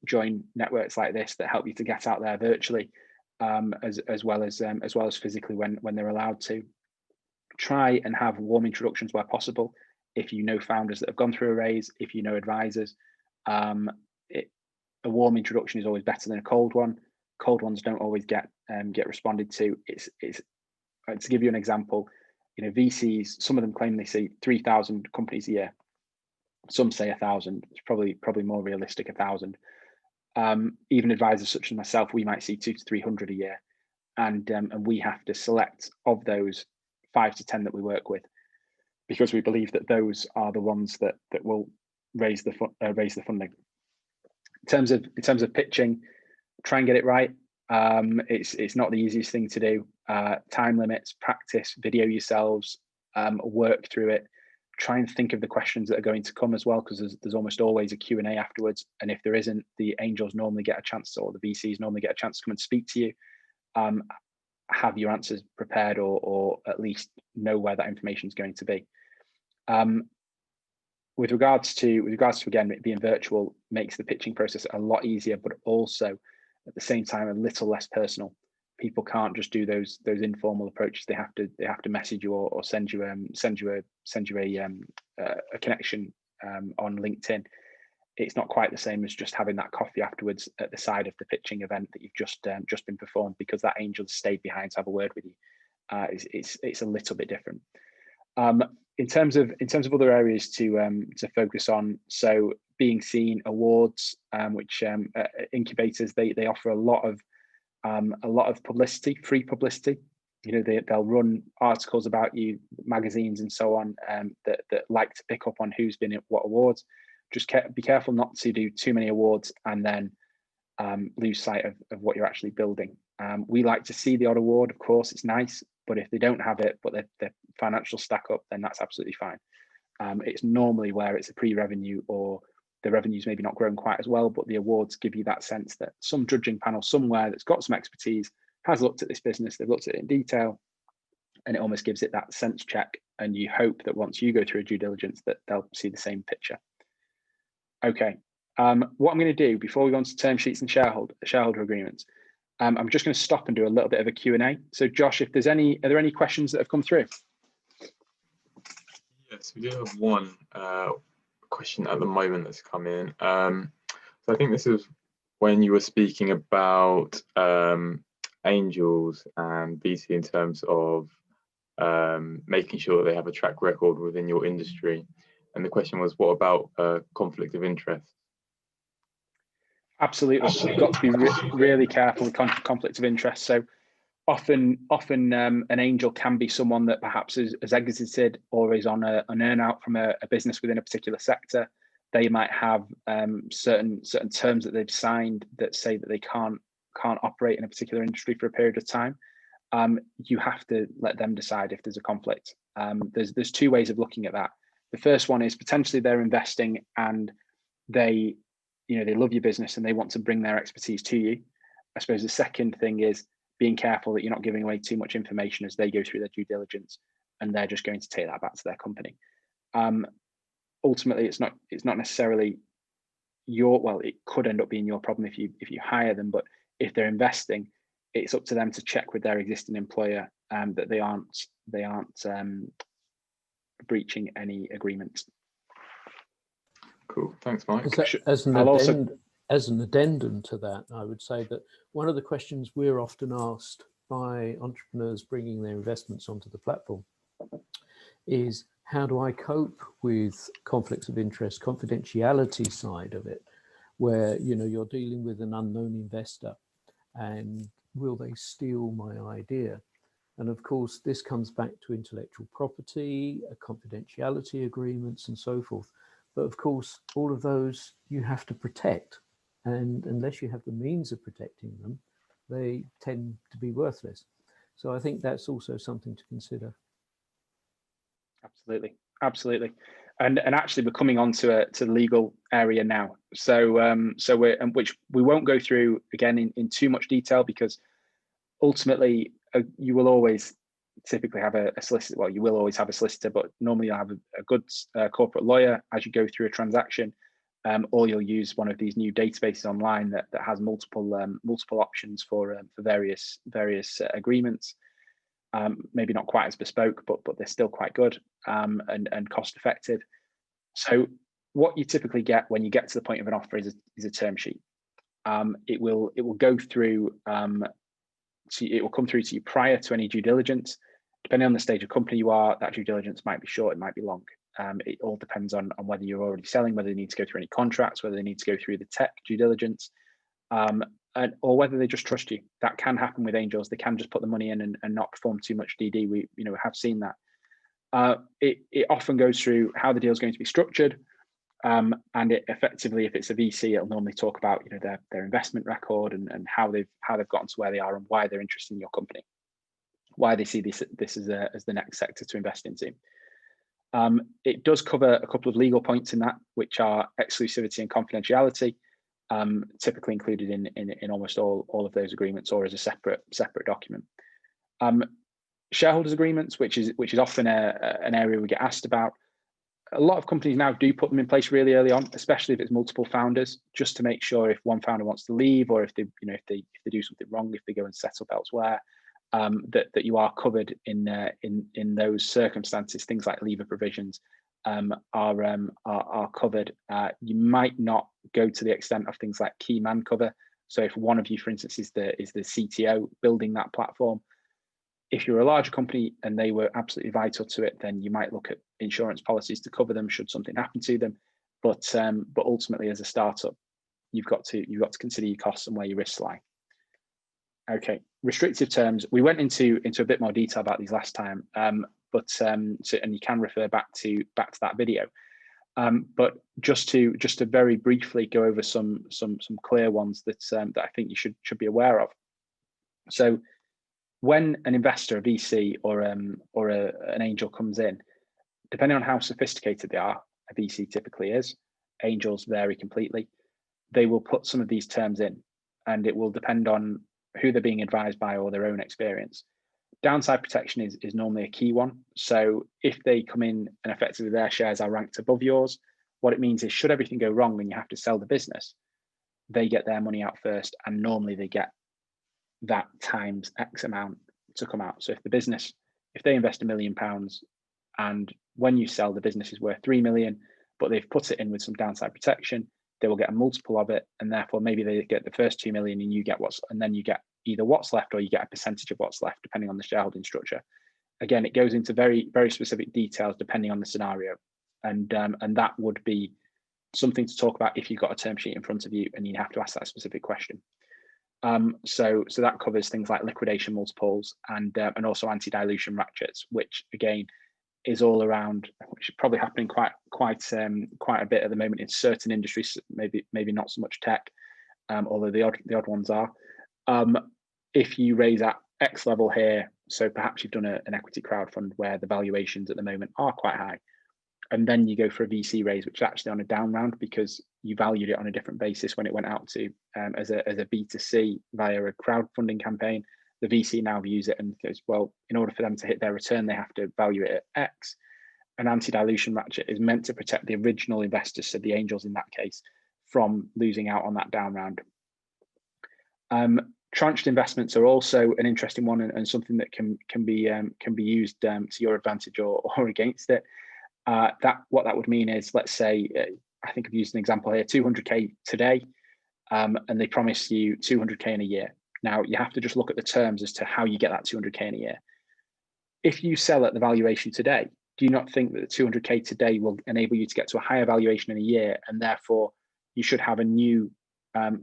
join networks like this that help you to get out there virtually, as well as physically when they're allowed to. Try and have warm introductions where possible. If you know founders that have gone through a raise, if you know advisors, a warm introduction is always better than a cold one. Cold ones don't always get responded to. It's to give you an example, VCs, some of them claim they see 3,000 companies a year. Some say 1,000. It's probably more realistic 1,000. Even advisors such as myself, we might see 200 to 300 a year, and we have to select of those 5 to 10 that we work with, because we believe that those are the ones that will raise the funding. In terms of pitching, try and get it right. It's not the easiest thing to do. Time limits, practice, video yourselves, work through it. Try and think of the questions that are going to come as well, because there's almost always a Q&A afterwards. And if there isn't, the angels normally get a chance, or the VCs normally get a chance to come and speak to you. Have your answers prepared, or at least know where that information is going to be. With regards to again, being virtual makes the pitching process a lot easier, but also at the same time a little less personal. People can't just do those informal approaches. They have to message you or send you a connection on LinkedIn. It's not quite the same as just having that coffee afterwards at the side of the pitching event that you've just been performed, because that angel stayed behind to have a word with you. It's a little bit different. In terms of other areas to focus on, so being seen, awards, which incubators they offer a lot of a lot of publicity, free publicity. You know, they'll run articles about you, magazines and so on, that like to pick up on who's been at what awards. Just be careful not to do too many awards and then lose sight of what you're actually building. We like to see the odd award, of course, it's nice, but if they don't have it, but their financials stack up, then that's absolutely fine. It's normally where it's a pre-revenue or the revenue's maybe not grown quite as well, but the awards give you that sense that some judging panel somewhere that's got some expertise has looked at this business, they've looked at it in detail, and it almost gives it that sense check. And you hope that once you go through a due diligence that they'll see the same picture. Okay, what I'm going to do before we go on to term sheets and shareholder agreements, I'm just going to stop and do a little bit of a Q&A. So Josh, if there's are there any questions that have come through? Yes, we do have one question at the moment that's come in. So I think this is when you were speaking about angels and VC in terms of making sure that they have a track record within your industry. And the question was, what about conflict of interest? Absolutely. You've got to be really careful with conflict of interest. So often an angel can be someone that perhaps has exited or is on an earn out from a business within a particular sector. They might have certain terms that they've signed that say that they can't operate in a particular industry for a period of time. You have to let them decide if there's a conflict. There's two ways of looking at that. The first one is potentially they're investing and they love your business and they want to bring their expertise to you. I suppose the second thing is being careful that you're not giving away too much information as they go through their due diligence and they're just going to take that back to their company. Ultimately, it's not necessarily it could end up being your problem if you hire them, but if they're investing, it's up to them to check with their existing employer that they aren't breaching any agreement. Cool, thanks, Mike. As an addendum to that, I would say that one of the questions we're often asked by entrepreneurs bringing their investments onto the platform is, how do I cope with conflicts of interest, confidentiality side of it, where you're dealing with an unknown investor and will they steal my idea? And of course, this comes back to intellectual property, confidentiality agreements and so forth. But of course, all of those you have to protect. And unless you have the means of protecting them, they tend to be worthless. So I think that's also something to consider. Absolutely. And actually we're coming on to the legal area now. So which we won't go through again in too much detail, because ultimately you will always typically have a solicitor. Well, you will always have a solicitor, but normally you'll have a good corporate lawyer as you go through a transaction, or you'll use one of these new databases online that has multiple options for various agreements. Maybe not quite as bespoke, but they're still quite good and cost effective. So what you typically get when you get to the point of an offer is a term sheet. It will go through. It will come through to you prior to any due diligence. Depending on the stage of company you are, that due diligence might be short, it might be long. It all depends on whether you're already selling, whether they need to go through any contracts, whether they need to go through the tech due diligence, or whether they just trust you. That can happen with angels. They can just put the money in and not perform too much DD. We have seen that. It often goes through how the deal is going to be structured, and it effectively, if it's a VC, it'll normally talk about their investment record and how they've gotten to where they are and why they're interested in your company, why they see this as the next sector to invest into. It does cover a couple of legal points in that, which are exclusivity and confidentiality, typically included in almost all of those agreements or as a separate document. Shareholders agreements, which is often an area we get asked about. A lot of companies now do put them in place really early on, especially if it's multiple founders, just to make sure if one founder wants to leave, or if they do something wrong, if they go and set up elsewhere, that you are covered in those circumstances. Things like leaver provisions are covered. You might not go to the extent of things like key man cover. So if one of you, for instance, is the CTO building that platform, if you're a larger company and they were absolutely vital to it, then you might look at insurance policies to cover them should something happen to them. But ultimately, as a startup, you've got to consider your costs and where your risks lie. Okay, restrictive terms. We went into a bit more detail about these last time, and you can refer back to that video. But just to very briefly go over some clear ones that I think you should be aware of. So, when an investor, a VC, or an angel comes in, depending on how sophisticated they are, a VC typically is. Angels vary completely. They will put some of these terms in, and it will depend on who they're being advised by or their own experience. Downside protection is normally a key one. So if they come in and effectively their shares are ranked above yours, what it means is should everything go wrong and you have to sell the business, they get their money out first, and normally they get that times X amount to come out. So if they invest £1 million, and when you sell, the business is worth 3 million, but they've put it in with some downside protection, they will get a multiple of it, and therefore maybe they get the first 2 million and then you get either what's left or you get a percentage of what's left, depending on the shareholding structure. Again, it goes into very, very specific details depending on the scenario, and that would be something to talk about if you've got a term sheet in front of you and you have to ask that specific question. So that covers things like liquidation multiples and also anti-dilution ratchets, which again is all around, which is probably happening quite a bit at the moment in certain industries, maybe not so much tech, although the odd ones are. If you raise at X level here, so perhaps you've done an equity crowdfund where the valuations at the moment are quite high, and then you go for a VC raise, which is actually on a down round because you valued it on a different basis when it went out to as a B2C via a crowdfunding campaign. The VC now views it and goes, well, in order for them to hit their return, they have to value it at X. An anti-dilution ratchet is meant to protect the original investors, so the angels in that case, from losing out on that down round. Tranched investments are also an interesting one and something that can be used to your advantage or against it. What that would mean is, let's say, I think I've used an example here, 200k today, and they promise you 200k in a year. Now you have to just look at the terms as to how you get that 200k in a year. If you sell at the valuation today, do you not think that the 200k today will enable you to get to a higher valuation in a year, and therefore you should have a new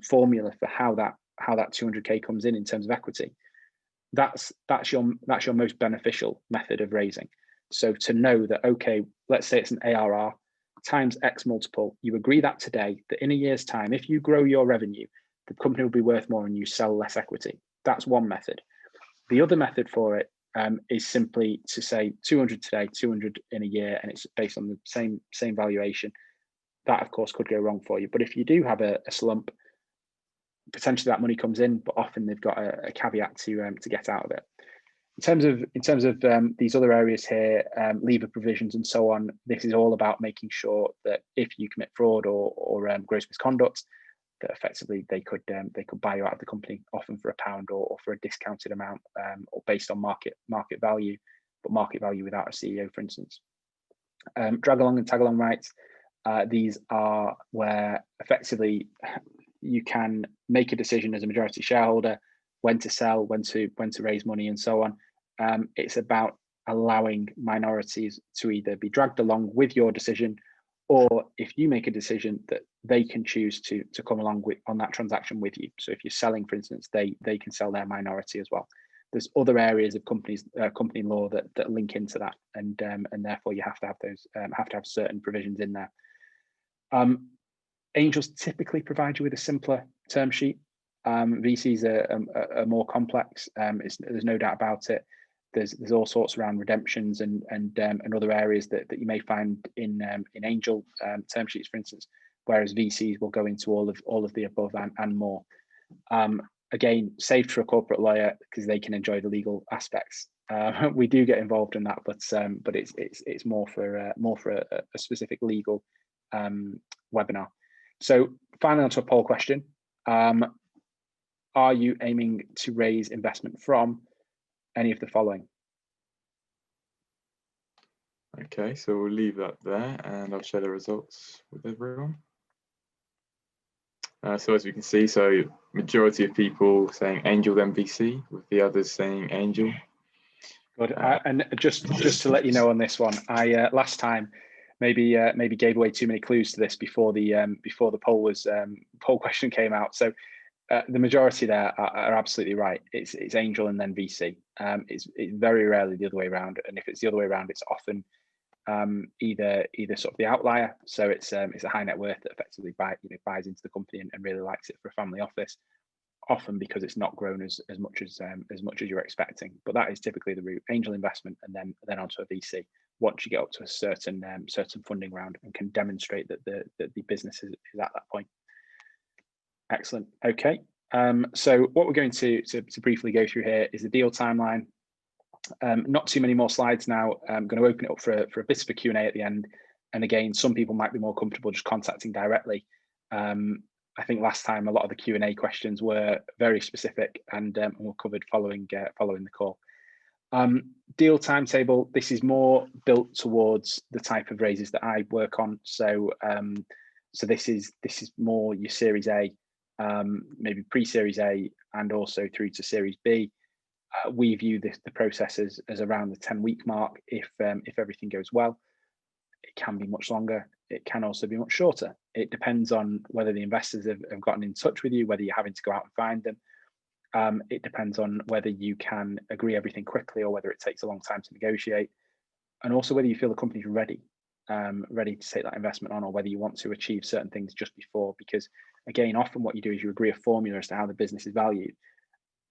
formula for how that 200k comes in terms of equity? That's your most beneficial method of raising. So to know that, okay, let's say it's an ARR times X multiple, you agree that today, that in a year's time, if you grow your revenue, the company will be worth more and you sell less equity. That's one method. The other method for it is simply to say 200 today, 200 in a year, and it's based on the same valuation. That, of course, could go wrong for you. But if you do have a slump, potentially that money comes in, but often they've got a caveat to get out of it. In terms of these other areas here, lever provisions and so on, this is all about making sure that if you commit fraud or gross misconduct, that effectively they could buy you out of the company, often for £1 or for a discounted amount, or based on market value, but market value without a CEO, for instance. Drag along and tag along rights. These are where effectively you can make a decision as a majority shareholder when to sell, when to raise money, and so on. It's about allowing minorities to either be dragged along with your decision, or if you make a decision that they can choose to come along on that transaction with you. So if you're selling, for instance, they can sell their minority as well. There's other areas of company law that link into that, and therefore you have to have those certain provisions in there. Angels typically provide you with a simpler term sheet. VCs are more complex. There's no doubt about it. There's all sorts around redemptions and other areas that you may find in angel term sheets, for instance, whereas VCs will go into all of the above and more. Again, saved for a corporate lawyer because they can enjoy the legal aspects. We do get involved in that, but it's more for a specific legal webinar. So finally, onto a poll question. Are you aiming to raise investment from any of the following? Okay, so we'll leave that there and I'll share the results with everyone. So as we can see, so majority of people saying angel then VC, with the others saying angel. Good. And just to let you know on this one, I last time maybe gave away too many clues to this before the poll question came out. So the majority there are absolutely right. It's angel and then VC. It's very rarely the other way around, and if it's the other way around, it's often either sort of the outlier. So it's a high net worth that effectively buys into the company and really likes it for a family office, often because it's not grown as much as you're expecting. But that is typically the route: angel investment and then onto a VC. Once you get up to a certain funding round and can demonstrate that the business is at that point. Excellent. Okay. So what we're going to briefly go through here is the deal timeline. Not too many more slides now. I'm going to open it up for a bit of a Q&A at the end. And again, some people might be more comfortable just contacting directly. I think last time a lot of the Q&A questions were very specific and were covered following the call. Deal timetable. This is more built towards the type of raises that I work on. So this is more your Series A. Maybe pre-Series A and also through to Series B. We view the process as around the 10-week mark if everything goes well. It can be much longer. It can also be much shorter. It depends on whether the investors have gotten in touch with you, whether you're having to go out and find them. It depends on whether you can agree everything quickly or whether it takes a long time to negotiate, and also whether you feel the company's ready to take that investment on, or whether you want to achieve certain things just before. Because again, often what you do is you agree a formula as to how the business is valued,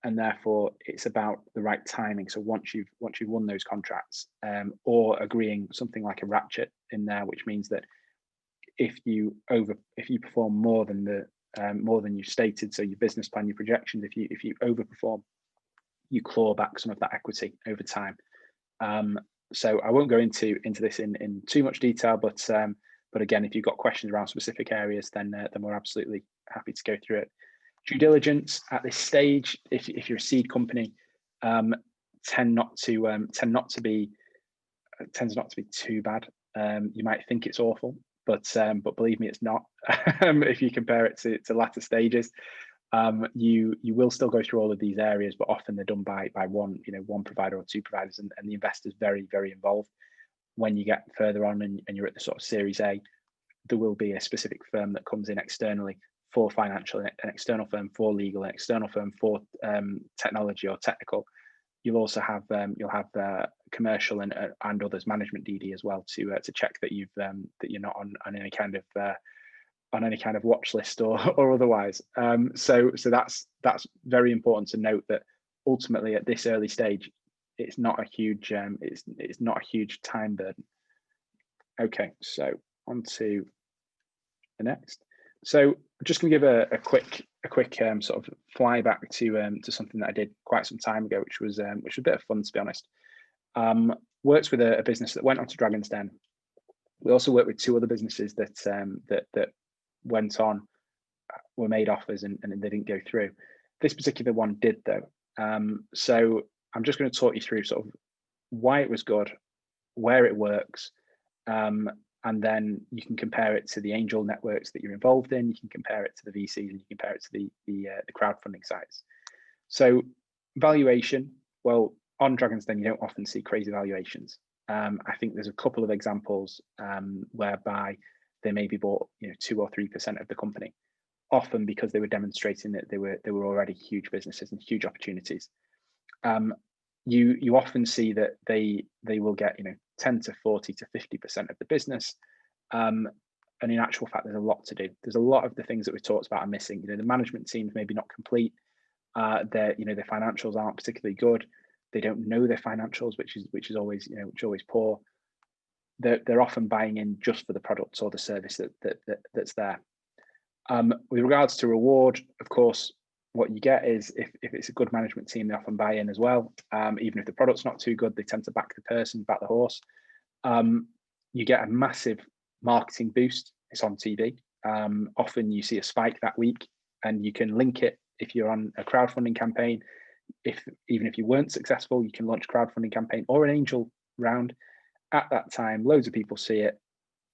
and therefore it's about the right timing. So once you've won those contracts, or agreeing something like a ratchet in there, which means that if you perform more than you stated, so your business plan, your projections, if you overperform, you claw back some of that equity over time. So I won't go into this in too much detail, but again, if you've got questions around specific areas, then we're absolutely happy to go through it. Due diligence at this stage, if you're a seed company, tends not to be too bad. You might think it's awful, but believe me, it's not. If you compare it to latter stages, you will still go through all of these areas, but often they're done by one provider or two providers, and the investor's very, very involved. When you get further on and you're at the sort of Series A, there will be a specific firm that comes in externally for financial, an external firm for legal, an external firm for technology or technical. You'll also have commercial and others, management DD as well, to check that you're not on any kind of watch list or otherwise. So that's very important to note, that ultimately at this early stage, it's not a huge it's not a huge time burden. Okay, so on to the next. So I'm just going to give a quick sort of fly back to something that I did quite some time ago, which was a bit of fun, to be honest. Works with a business that went on to Dragon's Den. We also worked with two other businesses that went on, were made offers and they didn't go through. This particular one did, though. So I'm just going to talk you through sort of why it was good, where it works, and then you can compare it to the angel networks that you're involved in. You can compare it to the VCs, and you can compare it to the crowdfunding sites. So valuation, well, on Dragon's Den, you don't often see crazy valuations. I think there's a couple of examples whereby they maybe bought 2 or 3% of the company, often because they were demonstrating that they were already huge businesses and huge opportunities. You often see that they will get 10 to 40 to 50% of the business, and in actual fact, there's a lot to do. There's a lot of the things that we've talked about are missing. The management team's maybe not complete. Their financials aren't particularly good. They don't know their financials, which is always poor. They're often buying in just for the product or the service that's there. With regards to reward, of course, what you get is if it's a good management team, they often buy in as well. Even if the product's not too good, they tend to back the person, back the horse. You get a massive marketing boost. It's on TV. Often you see a spike that week, and you can link it if you're on a crowdfunding campaign. Even if you weren't successful, you can launch a crowdfunding campaign or an angel round. At that time, loads of people see it,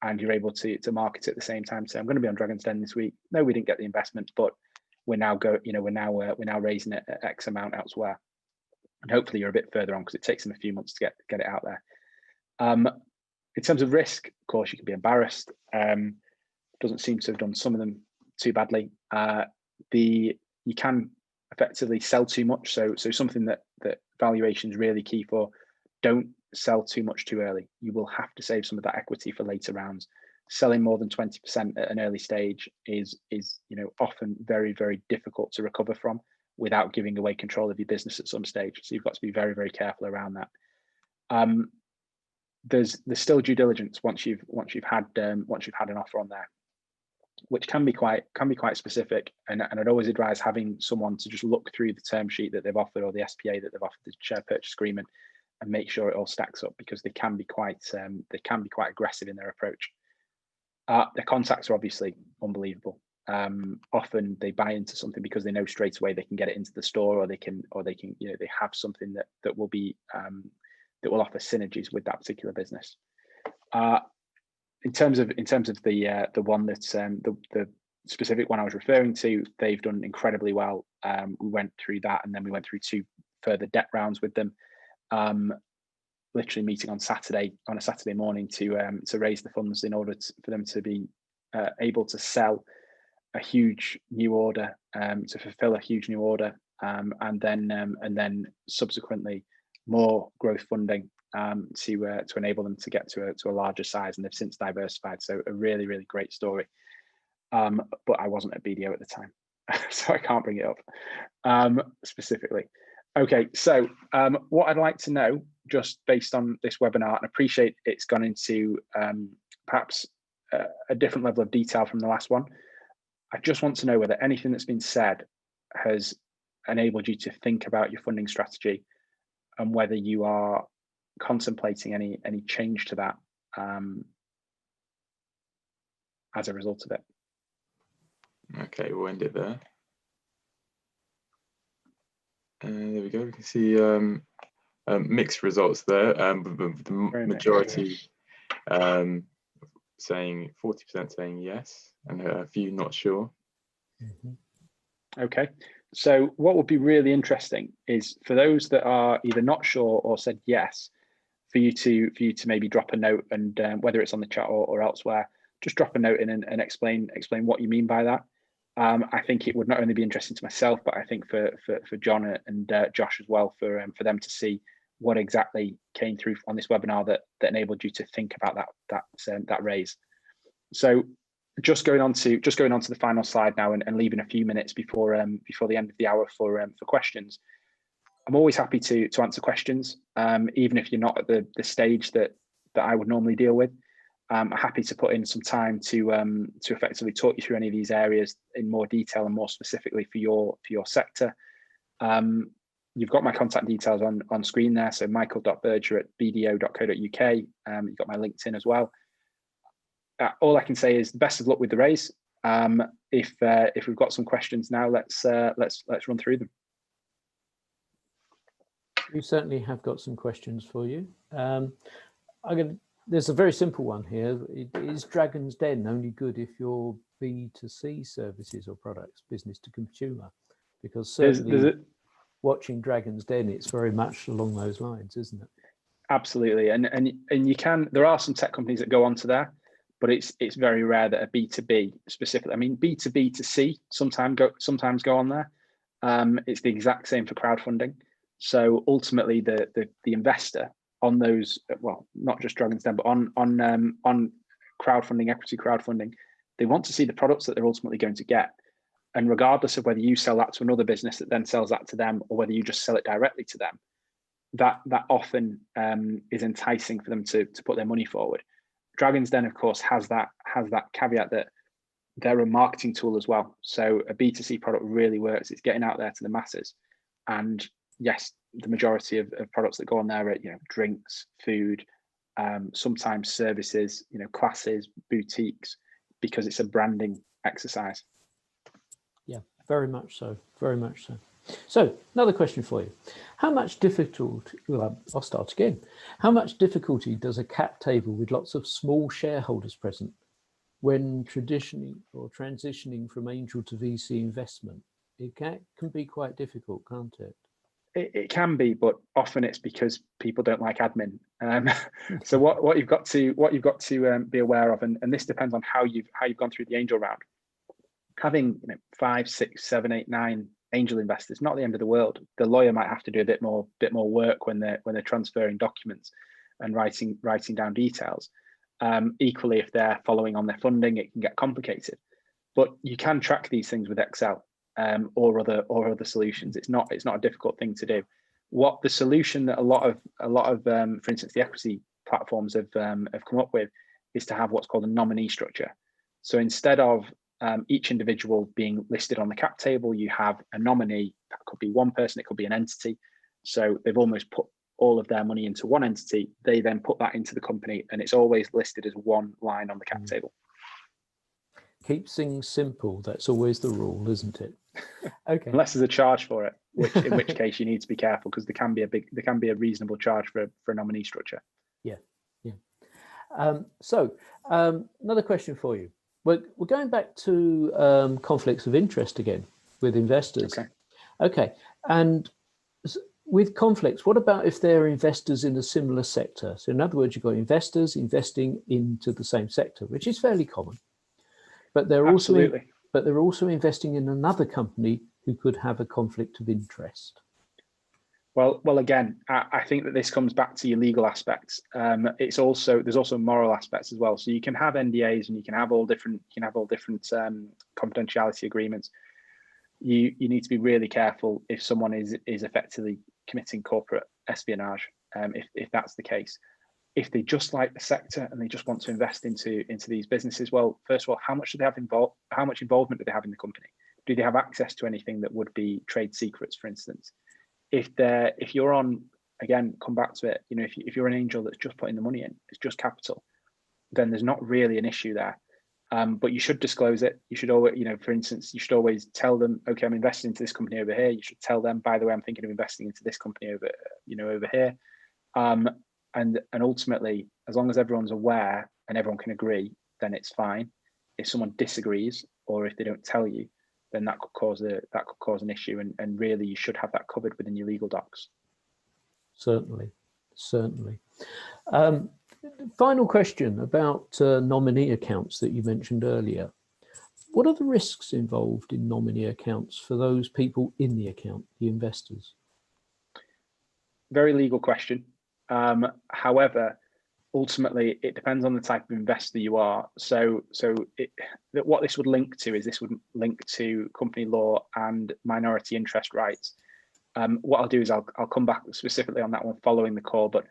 and you're able to market it at the same time. So I'm going to be on Dragon's Den this week. No, we didn't get the investment, but we're now raising it at X amount elsewhere, and hopefully you're a bit further on, because it takes them a few months to get it out there. In terms of risk, of course, you can be embarrassed. Doesn't seem to have done some of them too badly. The you can effectively sell too much. So something that valuation is really key for. Don't sell too much too early. You will have to save some of that equity for later rounds. Selling more than 20% at an early stage is often very, very difficult to recover from without giving away control of your business at some stage. So you've got to be very, very careful around that. There's still due diligence once you've had an offer on there, which can be quite specific. And I'd always advise having someone to just look through the term sheet that they've offered, or the SPA that they've offered, the share purchase agreement, and make sure it all stacks up, because they can be quite aggressive in their approach. Their contacts are obviously unbelievable. Often they buy into something because they know straight away they can get it into the store, or they can they have something that will be that will offer synergies with that particular business. In terms of the one that's the specific one I was referring to, they've done incredibly well. We went through that, and then we went through 2 further debt rounds with them. Literally meeting on a Saturday morning to raise the funds in order for them to be able to sell a huge new order, to fulfill a huge new order, and then subsequently more growth funding to enable them to get to a larger size. And they've since diversified. So a really, really great story. But I wasn't at BDO at the time, so I can't bring it up specifically. Okay, so what I'd like to know, just based on this webinar, and appreciate it's gone into perhaps a different level of detail from the last one. I just want to know whether anything that's been said has enabled you to think about your funding strategy, and whether you are contemplating any change to that as a result of it. Okay, we'll end it there. There we go. We can see mixed results there. The majority saying 40% saying yes, and a few not sure. Okay, so what would be really interesting is for those that are either not sure or said yes, for you to maybe drop a note, and whether it's on the chat or elsewhere, just drop a note in and explain what you mean by that. I think it would not only be interesting to myself, but I think for John and Josh as well, for them to see what exactly came through on this webinar that enabled you to think about that raise. So just going on to the final slide now, and leaving a few minutes before the end of the hour for questions. I'm always happy to answer questions, even if you're not at the stage that I would normally deal with. I'm happy to put in some time to effectively talk you through any of these areas in more detail and more specifically for your sector. You've got my contact details on screen there, so michael.berger@bdo.co.uk. You've got my LinkedIn as well. All I can say is best of luck with the raise. If we've got some questions now, let's run through them. We certainly have got some questions for you. There's a very simple one here. Is Dragon's Den only good if you're B2C services or products, business to consumer? Because certainly watching Dragon's Den, it's very much along those lines, isn't it? Absolutely, and you can. There are some tech companies that go onto there, but it's very rare that a B2B specifically. I mean, B2B to C sometimes go on there. It's the exact same for crowdfunding. So ultimately, the investor on those, well, not just Dragon's Den, but on crowdfunding, equity crowdfunding, they want to see the products that they're ultimately going to get. And regardless of whether you sell that to another business that then sells that to them, or whether you just sell it directly to them, that often is enticing for them to put their money forward. Dragon's Den, of course, has that caveat that they're a marketing tool as well. So a B2C product really works. It's getting out there to the masses. And yes, the majority of products that go on there are, drinks, food, sometimes services, classes, boutiques, because it's a branding exercise. Yeah, very much so. Very much so. So another question for you. How much difficulty, well, I'll start again. How much difficulty does a cap table with lots of small shareholders present when transitioning from angel to VC investment? It can be quite difficult, can't it? It can be, but often it's because people don't like admin. So what you've got to be aware of, and this depends on how you've gone through the angel round. having 5, 6, 7, 8, 9 angel investors, not the end of the world. The lawyer might have to do a bit more work when they're transferring documents and writing down details. Equally, if they're following on their funding, it can get complicated. But you can track these things with Excel or other solutions. It's not a difficult thing to do. What the solution that a lot of for instance, the equity platforms have come up with is to have what's called a nominee structure. So instead of each individual being listed on the cap table, you have a nominee. That could be one person, it could be an entity. So they've almost put all of their money into one entity. They then put that into the company, and it's always listed as one line on the cap table. Keep things simple. That's always the rule, isn't it? Okay. Unless there's a charge for it, in which case you need to be careful, because there can be a reasonable charge for a nominee structure. Yeah. So another question for you. We're going back to conflicts of interest again with investors. Okay. And with conflicts, what about if they're investors in a similar sector? So in other words, you've got investors investing into the same sector, which is fairly common, but they're also investing in another company who could have a conflict of interest. Well, again, I think that this comes back to your legal aspects. There's also moral aspects as well. So you can have NDAs and you can have all different confidentiality agreements. You need to be really careful if someone is effectively committing corporate espionage. If that's the case, if they just like the sector and they just want to invest into these businesses, well, first of all, how much do they have involved? How much involvement do they have in the company? Do they have access to anything that would be trade secrets, for instance? If you're on, again, come back to it, if you're an angel that's just putting the money in, it's just capital, then there's not really an issue there. But you should disclose it. You should always, for instance, you should always tell them, okay, I'm investing into this company over here. You should tell them, by the way, I'm thinking of investing into this company over here. And ultimately, as long as everyone's aware and everyone can agree, then it's fine. If someone disagrees or if they don't tell you, then that could cause an issue, and really you should have that covered within your legal docs. Certainly. Final question about nominee accounts that you mentioned earlier. What are the risks involved in nominee accounts for those people in the account, the investors? Very legal question. However, ultimately, it depends on the type of investor you are. So what this would link to is to company law and minority interest rights. What I'll do is I'll come back specifically on that one following the call, but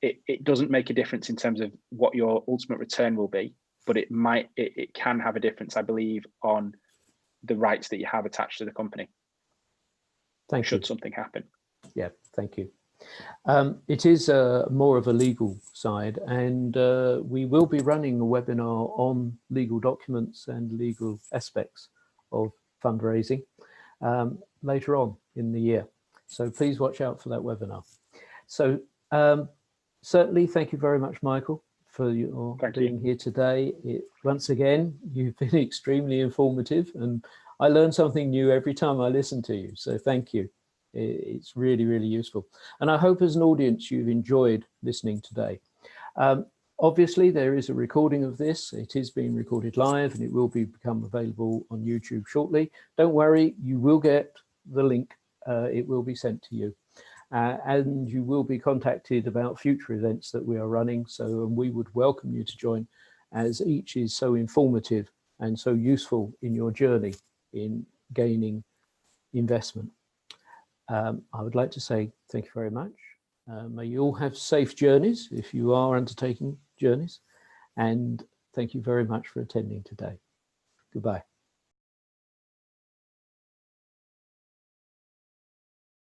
it doesn't make a difference in terms of what your ultimate return will be, but it can have a difference, I believe, on the rights that you have attached to the company. Thank you. Should something happen. Yeah, thank you. It is more of a legal side, and we will be running a webinar on legal documents and legal aspects of fundraising later on in the year. So please watch out for that webinar. So certainly, thank you very much, Michael, for your being here today. Once again, you've been extremely informative, and I learn something new every time I listen to you. So thank you. It's really, really useful. And I hope as an audience you've enjoyed listening today. Obviously, there is a recording of this. It is being recorded live and it will become available on YouTube shortly. Don't worry, you will get the link. It will be sent to you. And you will be contacted about future events that we are running. So we would welcome you to join, as each is so informative and so useful in your journey in gaining investment. I would like to say thank you very much. May you all have safe journeys if you are undertaking journeys, and thank you very much for attending today. Goodbye.